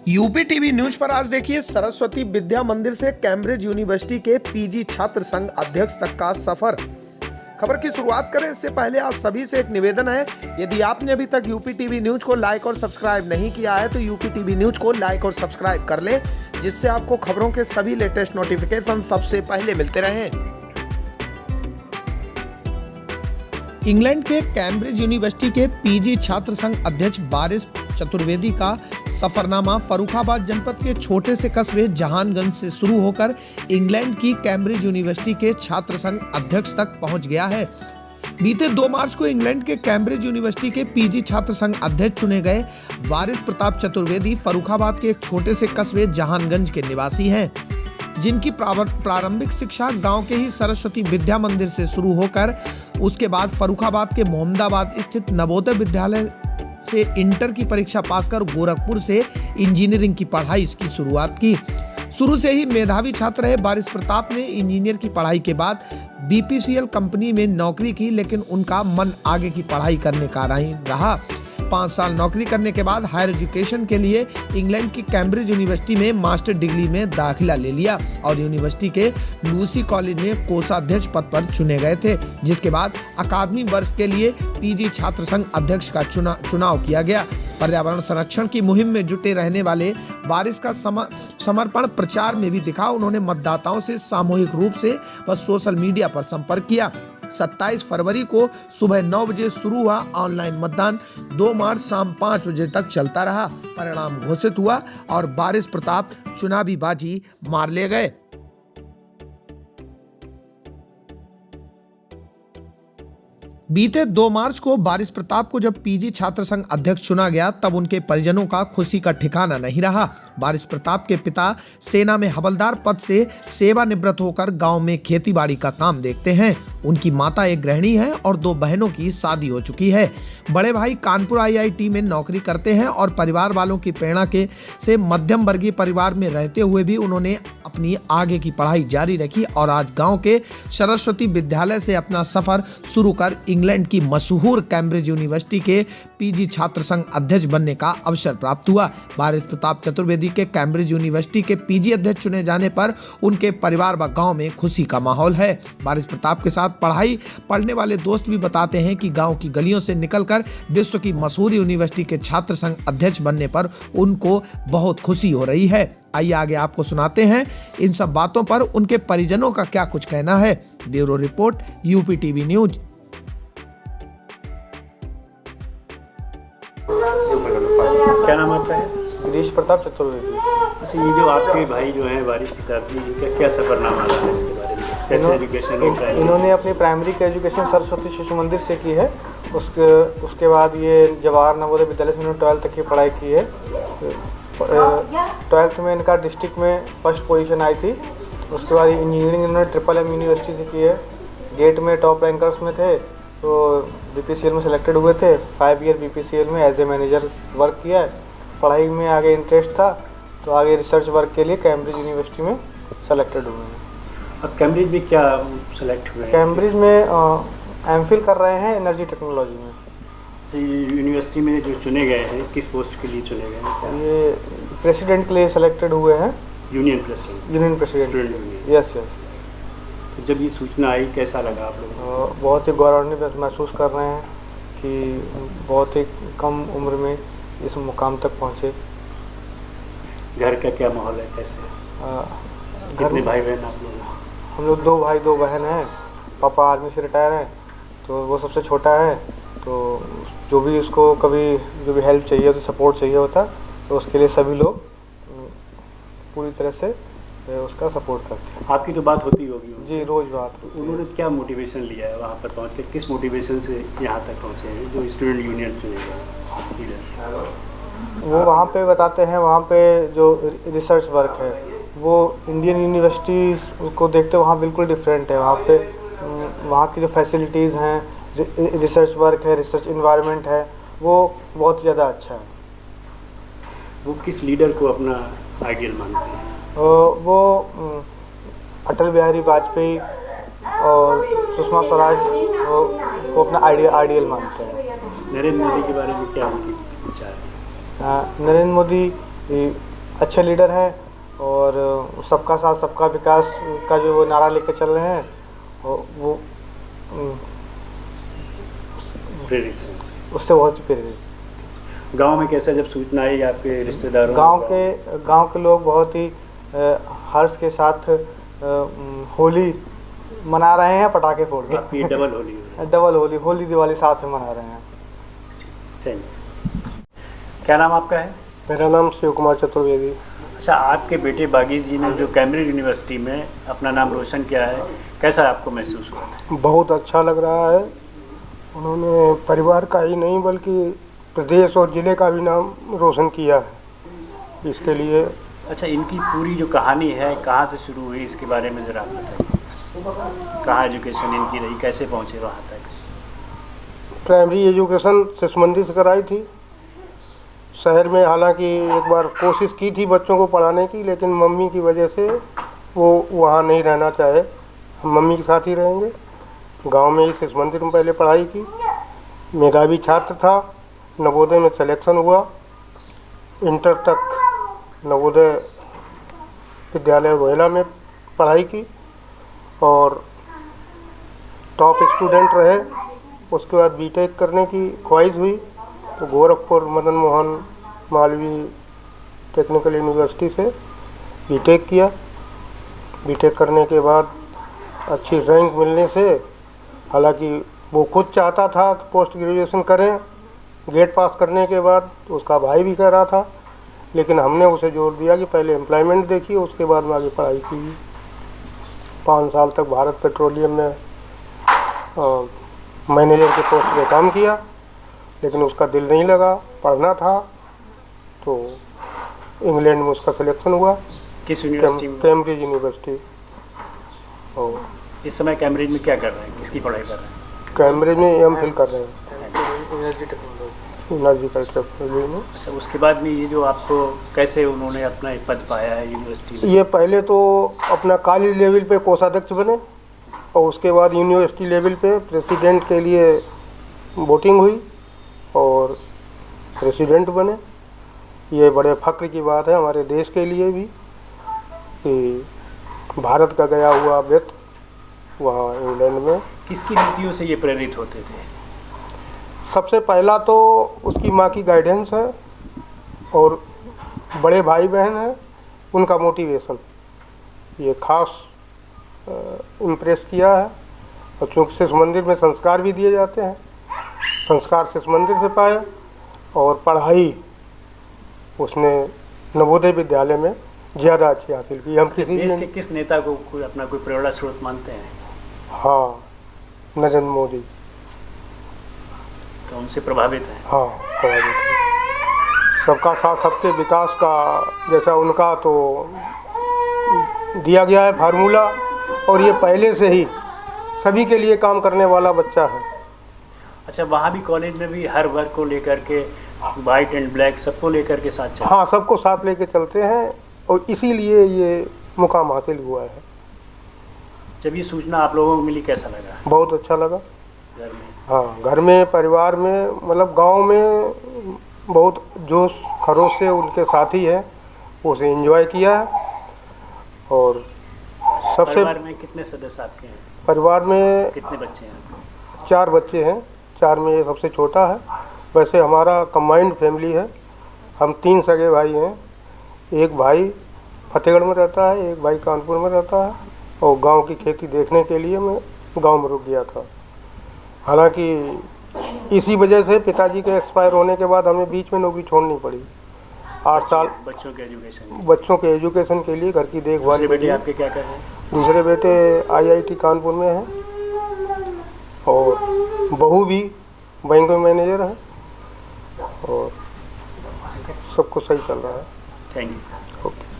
UP TV news पर आज देखिए सरस्वती विद्या मंदिर से कैम्ब्रिज यूनिवर्सिटी के पीजी छात्र संघ अध्यक्ष तक का सफर। खबर की शुरुआत करें इससे पहले आप सभी से एक निवेदन है, यदि आपने अभी तक यूपी टीवी न्यूज को लाइक और सब्सक्राइब नहीं किया है तो यूपी टीवी न्यूज को लाइक और सब्सक्राइब कर ले, जिससे आपको खबरों के सभी लेटेस्ट नोटिफिकेशन सबसे पहले मिलते रहें। इंग्लैंड के कैम्ब्रिज यूनिवर्सिटी के पीजी छात्र संघ अध्यक्ष बारिश चतुर्वेदी का सफरनामा फर्रुखाबाद जनपद के छोटे से कस्बे जहानगंज से शुरू होकर इंग्लैंड की कैम्ब्रिज यूनिवर्सिटी के छात्र संघ अध्यक्ष तक पहुंच गया है। बीते 2 मार्च को इंग्लैंड के कैम्ब्रिज यूनिवर्सिटी के पीजी छात्र संघ अध्यक्ष चुने गए बारिश प्रताप चतुर्वेदी फर्रुखाबाद के एक छोटे से कस्बे जहानगंज के निवासी हैं, जिनकी प्रारंभिक शिक्षा गांव के ही सरस्वती विद्या मंदिर से शुरू होकर उसके बाद फर्रुखाबाद के मोहम्मदाबाद स्थित नवोदय विद्यालय से इंटर की परीक्षा पास कर गोरखपुर से इंजीनियरिंग की पढ़ाई की शुरुआत की। शुरू से ही मेधावी छात्र रहे बारिश प्रताप ने इंजीनियर की पढ़ाई के बाद बीपीसीएल कंपनी में नौकरी की, लेकिन उनका मन आगे की पढ़ाई करने का नहीं रहा। 5 साल नौकरी करने के बाद हायर एजुकेशन के लिए इंग्लैंड की कैम्ब्रिज यूनिवर्सिटी में मास्टर डिग्री में दाखिला ले लिया और यूनिवर्सिटी के लूसी कॉलेज में कोषाध्यक्ष पद पर चुने गए थे, जिसके बाद अकादमी वर्ष के लिए पीजी छात्र संघ अध्यक्ष का चुनाव किया गया। पर्यावरण संरक्षण की मुहिम में जुटे रहने वाले बारिश का समर्पण प्रचार में भी दिखा। उन्होंने मतदाताओं से सामूहिक रूप से व सोशल मीडिया पर संपर्क किया। 27 फरवरी को सुबह 9 बजे शुरू हुआ ऑनलाइन मतदान 2 मार्च शाम 5 बजे तक चलता रहा। परिणाम घोषित हुआ और बारिश प्रताप चुनावी बाजी मार ले गए। बीते 2 मार्च को बारिश प्रताप को जब पीजी छात्र संघ अध्यक्ष चुना गया तब उनके परिजनों का खुशी का ठिकाना नहीं रहा। बारिश प्रताप के पिता सेना में हवलदार पद से सेवानिवृत्त होकर गांव में खेतीबाड़ी का काम देखते हैं। उनकी माता एक गृहिणी है और 2 बहनों की शादी हो चुकी है। बड़े भाई कानपुर आईआईटी में नौकरी करते हैं और परिवार वालों की प्रेरणा से मध्यम वर्गीय परिवार में रहते हुए भी उन्होंने अपनी आगे की पढ़ाई जारी रखी और आज गांव के सरस्वती विद्यालय से अपना सफर शुरू कर इंग्लैंड की मशहूर कैम्ब्रिज यूनिवर्सिटी के पीजी छात्र संघ अध्यक्ष बनने का अवसर प्राप्त हुआ। बारिश प्रताप चतुर्वेदी के कैम्ब्रिज यूनिवर्सिटी के पीजी अध्यक्ष चुने जाने पर उनके परिवार व गांव में खुशी का माहौल है। बारिश प्रताप के साथ पढ़ाई पढ़ने वाले दोस्त भी बताते हैं कि गांव की गलियों से निकलकर विश्व की मशहूर यूनिवर्सिटी के छात्र संघ अध्यक्ष बनने पर उनको बहुत खुशी हो रही है। आइए आगे आपको सुनाते हैं इन सब बातों पर उनके परिजनों का क्या कुछ कहना है। Bureau report UP TV news. क्या नाम आपका है? गिरीश प्रताप चतुर्वेदी। अच्छा, ये जो आपके भाई जो हैं बारिश प्रताप जी, इनका क्या सफरनामा रहा है इसके बारे में? कैसे एजुकेशन? इन्होंने अपनी प्राइमरी की एजुकेशन सरस्वती शिशु मंदिर से की है। उसके बाद ये जवाहर नवोदय विद्यालय से इन्होंने 12th तक की पढ़ाई की है। 12th में इनका डिस्ट्रिक्ट में फर्स्ट पोजीशन आई थी। उसके बाद इंजीनियरिंग इन्होंने MMM यूनिवर्सिटी से की है। गेट में टॉप रैंकर्स में थे, तो बीपीसीएल में सेलेक्टेड हुए थे। 5 ईयर बीपीसीएल में एज ए मैनेजर वर्क किया है। पढ़ाई में आगे इंटरेस्ट था तो आगे रिसर्च वर्क के लिए कैम्ब्रिज यूनिवर्सिटी में सेलेक्टेड हुए हैं। अब कैम्ब्रिज में क्या सेलेक्ट हुए हैं? कैम्ब्रिज में एमफिल कर रहे हैं एनर्जी टेक्नोलॉजी में। यूनिवर्सिटी में जो चुने गए हैं किस पोस्ट के लिए चुने गए हैं? ये प्रेसिडेंट के लिए सेलेक्टेड हुए हैं। Union president. Union president, yes. तो जब ये सूचना आई कैसा लगा आप लोगों को? बहुत ही गौरवान्वित महसूस कर रहे हैं कि बहुत ही कम उम्र में इस मुकाम तक पहुँचे। घर का क्या माहौल है, कैसे? कितने भाई बहन आप लोग? हम लोग 2 भाई 2 बहन हैं। पापा आर्मी से रिटायर हैं, तो वो सबसे छोटा है। तो जो भी उसको कभी जो भी हेल्प चाहिए होती, सपोर्ट चाहिए होता, तो उसके लिए सभी लोग पूरी तरह से उसका सपोर्ट करते हैं। आपकी तो बात होती होगी? जी, रोज़ बात होती है। उन्होंने क्या मोटिवेशन लिया है वहाँ पर पहुँच के? किस मोटिवेशन से यहाँ तक पहुँचे हैं जो स्टूडेंट यूनियन चुनेगा? वो वहाँ पे बताते हैं, वहाँ पे जो रिसर्च वर्क है वो इंडियन यूनिवर्सिटीज़ को देखते वहाँ बिल्कुल डिफरेंट है। वहाँ पे वहाँ की जो फैसिलिटीज़ हैं, रिसर्च वर्क है, रिसर्च इन्वायरमेंट है, वो बहुत ज़्यादा अच्छा है। वो किस लीडर को अपना आइडियल मानते हैं? वो अटल बिहारी वाजपेयी और सुषमा स्वराज को अपना आइडियल मानते हैं। नरेंद्र मोदी के बारे में क्या उनकी विचार है? नरेंद्र मोदी अच्छे लीडर हैं और सबका साथ सबका विकास का जो वो नारा लेके चल रहे हैं वो प्रेरित है। उससे बहुत ही प्रेरित। गांव में कैसा जब सूचना आई आपके रिश्तेदारों गांव के लोग बहुत ही हर्ष के साथ होली मना रहे हैं, पटाखे फोड़ के। आपकी डबल होली हुई। डबल होली दिवाली साथ में मना रहे हैं। थैंक्स। क्या नाम आपका है? मेरा नाम शिव कुमार चतुर्वेदी। अच्छा, आपके बेटे बागीश जी ने जो कैम्ब्रिज यूनिवर्सिटी में अपना नाम रोशन किया है, कैसा आपको महसूस हुआ? बहुत अच्छा लग रहा है। उन्होंने परिवार का ही नहीं बल्कि प्रदेश और ज़िले का भी नाम रोशन किया है। इसके लिए अच्छा, इनकी पूरी जो कहानी है कहाँ से शुरू हुई, इसके बारे में ज़रा आप बताइए। कहाँ एजुकेशन इनकी रही, कैसे पहुँचे वहाँ तक? प्राइमरी एजुकेशन शिशु मंदिर से कराई थी शहर में। हालांकि एक बार कोशिश की थी बच्चों को पढ़ाने की, लेकिन मम्मी की वजह से वो वहाँ नहीं रहना चाहे। हम मम्मी के साथ ही रहेंगे। गांव में ही शिशु मंदिर में पहले पढ़ाई की। मेधावी छात्र था, नवोदय में सिलेक्शन हुआ। इंटर तक नवोदय विद्यालय रोहिला में पढ़ाई की और टॉप स्टूडेंट रहे। उसके बाद बीटेक करने की ख्वाहिश हुई तो गोरखपुर मदन मोहन मालवीय टेक्निकल यूनिवर्सिटी से बीटेक किया। बीटेक करने के बाद अच्छी रैंक मिलने से, हालांकि वो खुद चाहता था कि पोस्ट ग्रेजुएशन करें गेट पास करने के बाद, उसका भाई भी कह रहा था, लेकिन हमने उसे जोर दिया कि पहले एम्प्लॉयमेंट देखिए, उसके बाद में आगे पढ़ाई की। 5 साल तक भारत पेट्रोलियम में मैनेजर के पोस्ट पे काम किया, लेकिन उसका दिल नहीं लगा, पढ़ना था। तो इंग्लैंड में उसका सिलेक्शन हुआ। किस यूनिवर्सिटी में? Cambridge university. और इस समय कैम्ब्रिज में क्या कर रहे हैं, किसकी पढ़ाई कर रहे हैं? कैम्ब्रिज में एमफिल कर रहे हैं, एनर्जी टेक्नोलॉजी में। अच्छा, उसके बाद में ये जो आपको कैसे उन्होंने अपना एक पद पाया है यूनिवर्सिटी में? ये पहले तो अपना कॉलेज लेवल पे कोषाध्यक्ष बने और उसके बाद यूनिवर्सिटी लेवल पे प्रेसिडेंट के लिए वोटिंग हुई और प्रेसिडेंट बने। ये बड़े फख्र की बात है हमारे देश के लिए भी कि भारत का गया हुआ व्यक्ति वहाँ इंग्लैंड में। किसकी नीतियों से ये प्रेरित होते थे? सबसे पहला तो उसकी माँ की गाइडेंस है और बड़े भाई बहन हैं, उनका मोटिवेशन ये खास इम्प्रेस किया है। और चूँकि शिशु मंदिर में संस्कार भी दिए जाते हैं, संस्कार शिशु मंदिर से पाए और पढ़ाई उसने नवोदय विद्यालय में ज़्यादा अच्छी हासिल की। हम किसी देश के किस नेता को अपना कोई प्रेरणा स्रोत मानते हैं? हाँ, नरेंद्र मोदी। तो उनसे प्रभावित है? हाँ, प्रभावित है। सबका साथ सबके विकास का जैसा उनका तो दिया गया है फार्मूला, और ये पहले से ही सभी के लिए काम करने वाला बच्चा है। अच्छा, वहाँ भी कॉलेज में भी हर वर्ग को लेकर के, वाइट एंड ब्लैक सबको लेकर के साथ चलते? हाँ, सबको साथ लेके चलते हैं और इसीलिए ये मुकाम हासिल हुआ है। जब ये सूचना आप लोगों को मिली कैसा लगा? बहुत अच्छा लगा। घर में? हाँ, घर में, परिवार में, मतलब गांव में बहुत जोश खरोश से उनके साथी हैं, उसे एंजॉय किया है। और सबसे परिवार में कितने सदस्य आपके हैं? परिवार में कितने बच्चे हैं? 4 बच्चे हैं, 4 में ये सबसे छोटा है। वैसे हमारा कंबाइंड फैमिली है, हम 3 सगे भाई हैं। एक भाई फतेहगढ़ में रहता है, एक भाई कानपुर में रहता है, और गांव की खेती देखने के लिए मैं गांव में रुक गया था। हालांकि इसी वजह से पिताजी के एक्सपायर होने के बाद हमें बीच में नौकरी छोड़नी पड़ी। 8 साल बच्चों के एजुकेशन के लिए, घर की देखभाल के लिए। आपके क्या कर रहे हैं? दूसरे बेटे IIT कानपुर में हैं और बहू भी बैंक में मैनेजर है और सब कुछ सही चल रहा है। Thank you. ओके।